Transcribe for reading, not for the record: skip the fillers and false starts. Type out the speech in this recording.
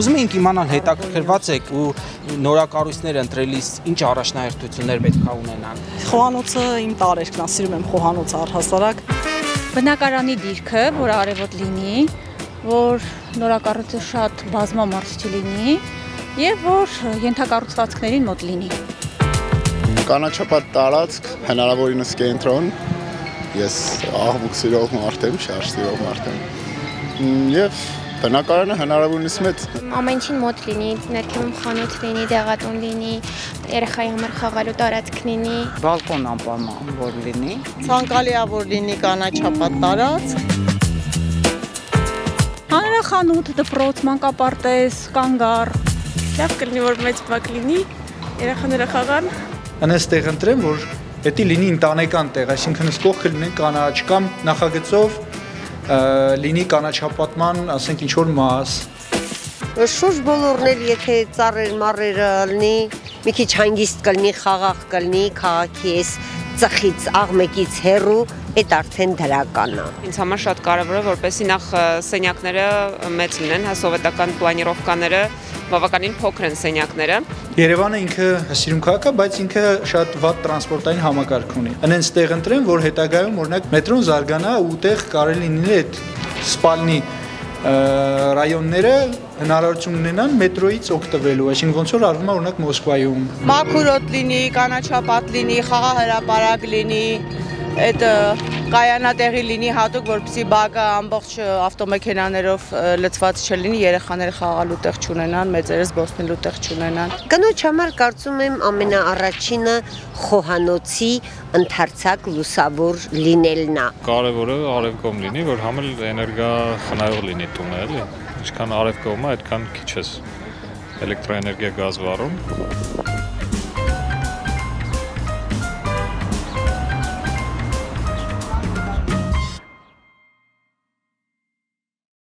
Ուզում ենք իմանալ հետաքրքրված եք ու նորակառույցներ ընտրելիս ինչ առաջնահերթություններ պետք է ունենան։ Խոհանոցը իմ տարերքն է, սիրում եմ խոհանոցը առհասարակ։ Բնակարանի դիրքը, որ արևոտ լինի, որ նորակառույցը շատ բազմամարդիչ լինի եւ որ ենթակառուցվածքներին մոտ լինի։ Կանաչապատ տարածք, հնարավորինս կենտրոն, ես աղմուկ սիրող մարդ եմ, շարժ սիրող մարդ եմ եւ բնակարանը հնարավորինս մեծ։ Ամեն ինչին մոտ լինի, ներքևում խանութ լինի, դեղատուն լինի, երեխայի համար խաղալու տարածք լինի։ Բալկոն անպայման որ լինի։ Ցանկալի է որ լինի կանաչապատ տարածք։ Հանրախանութ, դպրոց, մանկապարտեզ, կանգառ։ Լավ կլինի որ մեծ բակ լինի, երեխաները խաղան։ Անստեղ ընտրեմ, որ պետք է լինի ընտանեկան տեղ, այսինքն կողքը լինեն կանաչ կամ նախագծով լինի կանաչապատման, ասենք ինչ-որ մաս։ Շուրջ բոլորն էլ եթե ծառեր մարերը լինի, մի քիչ հանգիստ կլինի, խաղաղ կլինի, քաղաքի էս ծխից աղմեկից հեռու, այդ արդեն դրական է։ Ինձ համար շատ կարևոր է, որպեսզի նախ սենյակները մեծ լինեն, սովետական պլանիրովկաները բավականին փոքր են սենյակները։ Երևանը ինքը սիրուն քաղաք է, բայց ինքը շատ վատ տրանսպորտային համակարգ ունի։ Այնց տեղ ընտրեմ, որ հետագայում օրինակ մետրոն զարգանա ու տեղ կարելի լինի այդ սպալնի ռայոնները հնարավորություն ունենան մետրոյից օգտվելու, այսինքն ոնց որ արվում է օրինակ Մոսկվայում։ Մաքուրոտ լինի, կանաչապատ լինի, խաղահրապարակ լինի, այդ կայանատեղի լինի հատուկ, որպեսզի բակը ամբողջ ավտոմեքենաներով լցված չլինի, երեխաները խաղալու տեղ չունենան, մեծերը զբոսնելու տեղ չունենան։ Կնոջ համար կարծում եմ ամենաառաջինը խոհանոցի ընդարձակ լուսավոր լինելն է։ Կարևորը արևկողմ լինի, որ համել էներգա խնայող լինի տունը, էլի։ Ինչքան արևկողմը, այդքան քիչ է էլեկտրոէներգիա գազ վառում։